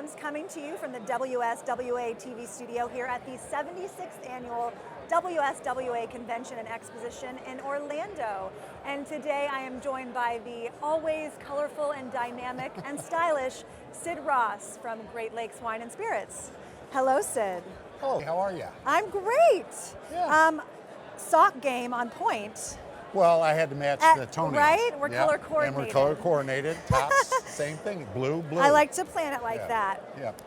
fans, coming to you from the WSWA TV studio here at the 76th annual WSWA Convention and Exposition in Orlando. And today I am joined by the always colorful and dynamic and stylish Syd Ross from Great Lakes Wine and Spirits. Hello, Syd. Oh, how are you? I'm great. Yeah. Sock game on point. Well, I had to match the toenails. Right? We're Yep. color coordinated. And we're color coordinated. Tops, same thing. Blue, blue. I like to plan it like that. Yep.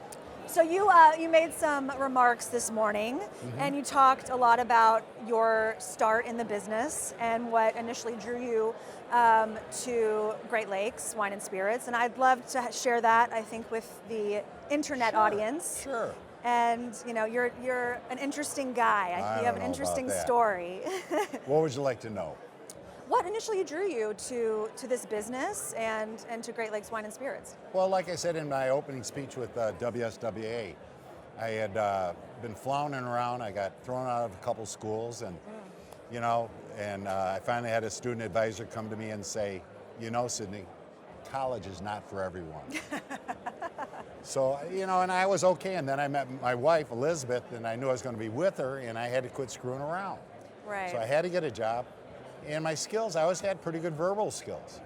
So you made some remarks this morning, and you talked a lot about your start in the business and what initially drew you to Great Lakes Wine and Spirits. And I'd love to share that, I think, with the internet audience. Sure. And you know, you're an interesting guy. You have an interesting story. What would you like to know? What initially drew you to this business and to Great Lakes Wine and Spirits? Well, like I said in my opening speech with WSWA, I had been floundering around. I got thrown out of a couple schools, and you know, and I finally had a student advisor come to me and say, you know, Sydney, college is not for everyone. So, you know, and I was okay. And then I met my wife, Elizabeth, and I knew I was going to be with her, and I had to quit screwing around. Right. So I had to get a job. And my skills, I always had pretty good verbal skills.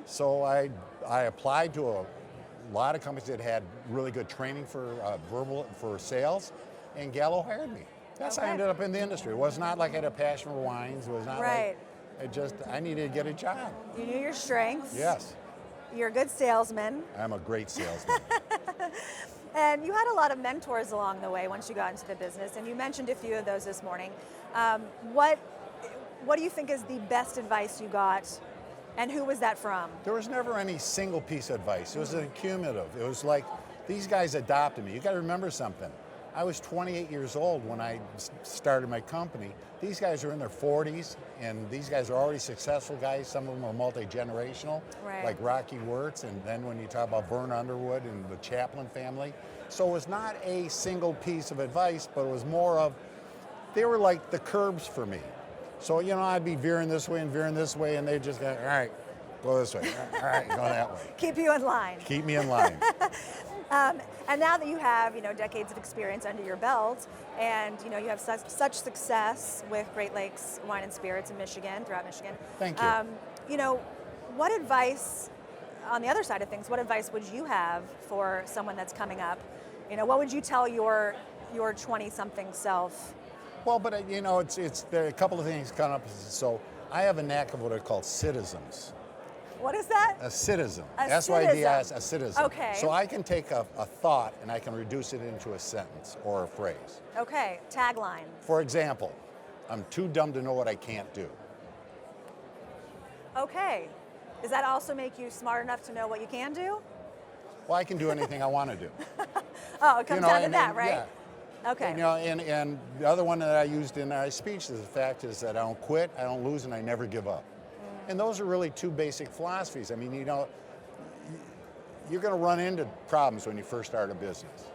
So I applied to a lot of companies that had really good training for for sales, and Gallo hired me. That's how I ended up in the industry. It was not like I had a passion for wines. It was not like, I needed to get a job. You knew your strengths. Yes. You're a good salesman. I'm a great salesman. And you had a lot of mentors along the way once you got into the business, and you mentioned a few of those this morning. What do you think is the best advice you got, and who was that from? There was never any single piece of advice. It was an cumulative. It was like, these guys adopted me. You got to remember something. I was 28 years old when I started my company. These guys are in their 40s, and these guys are already successful guys. Some of them are multi-generational, like Rocky Wirtz, and then when you talk about Vern Underwood and the Chaplin family. So it was not a single piece of advice, but it was more of, they were like the curbs for me. So, you know, I'd be veering this way, and they'd just go, all right, go this way. All right, go that way. Keep you in line. Keep me in line. And now that you have, you know, decades of experience under your belt, and you know you have such success with Great Lakes Wine and Spirits in Michigan, throughout Michigan. Thank you. You know, what advice, on the other side of things, what advice would you have for someone that's coming up? You know, what would you tell your 20-something self? Well, but you know, there are a couple of things coming up. So I have a knack of what are called citizens. What is that? A citizen. A S-Y-D-I-S, a citizen. Okay. So I can take a thought and I can reduce it into a sentence or a phrase. Okay, tagline. For example, I'm too dumb to know what I can't do. Okay. Does that also make you smart enough to know what you can do? Well, I can do anything I want to do. Oh, it comes down to that, right? Yeah. Okay. You know, and the other one that I used in my speech is the fact is that I don't quit, I don't lose, and I never give up. And those are really two basic philosophies. I mean, you know, you're going to run into problems when you first start a business.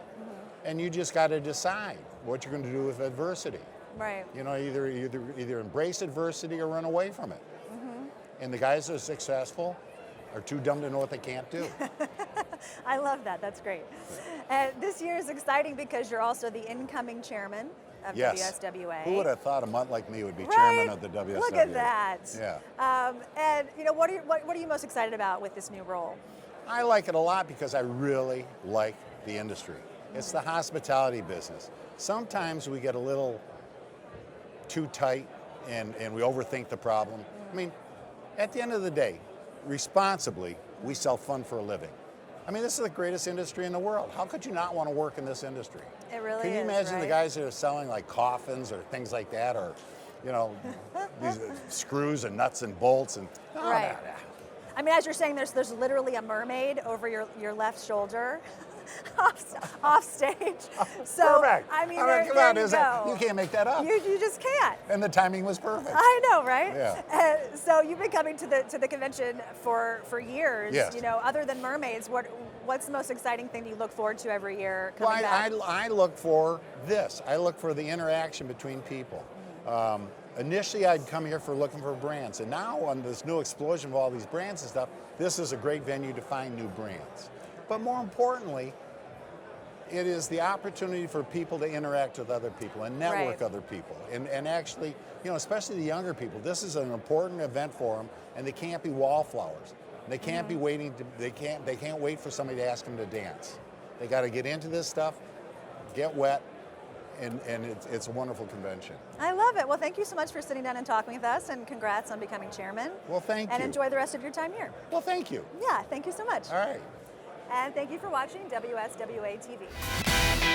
And you just got to decide what you're going to do with adversity. Right. You know, either embrace adversity or run away from it. And the guys that are successful are too dumb to know what they can't do. I love that. That's great. And this year is exciting because you're also the incoming chairman of WSWA. Who would have thought a mutt like me would be chairman of the WSWA? Look at that. Yeah. And you know, what are you most excited about with this new role? I like it a lot because I really like the industry. It's the hospitality business. Sometimes we get a little too tight and we overthink the problem. I mean, at the end of the day, responsibly, we sell fun for a living. I mean, this is the greatest industry in the world. How could you not want to work in this industry? It really is. Can you imagine the guys that are selling like coffins or things like that, or, you know, these screws and nuts and bolts and right. I mean, as you're saying, there's literally a mermaid over your left shoulder. off stage. So perfect. I mean, there you go. You can't make that up. You just can't. And the timing was perfect. I know, right? Yeah. So you've been coming to the convention for years. Yes. You know, other than mermaids, what's the most exciting thing you look forward to every year coming back? I look for this. I look for the interaction between people. Initially, I'd come here looking for brands, and now on this new explosion of all these brands and stuff, this is a great venue to find new brands. But more importantly, it is the opportunity for people to interact with other people and network Right. other people, and actually, especially the younger people. This is an important event for them, and they can't be wallflowers. They can't be waiting. They can't wait for somebody to ask them to dance. They got to get into this stuff, get wet, and it's a wonderful convention. I love it. Well, thank you so much for sitting down and talking with us, and congrats on becoming chairman. Well, thank you. And enjoy the rest of your time here. Well, thank you. Yeah, thank you so much. All right. And thank you for watching WSWA TV.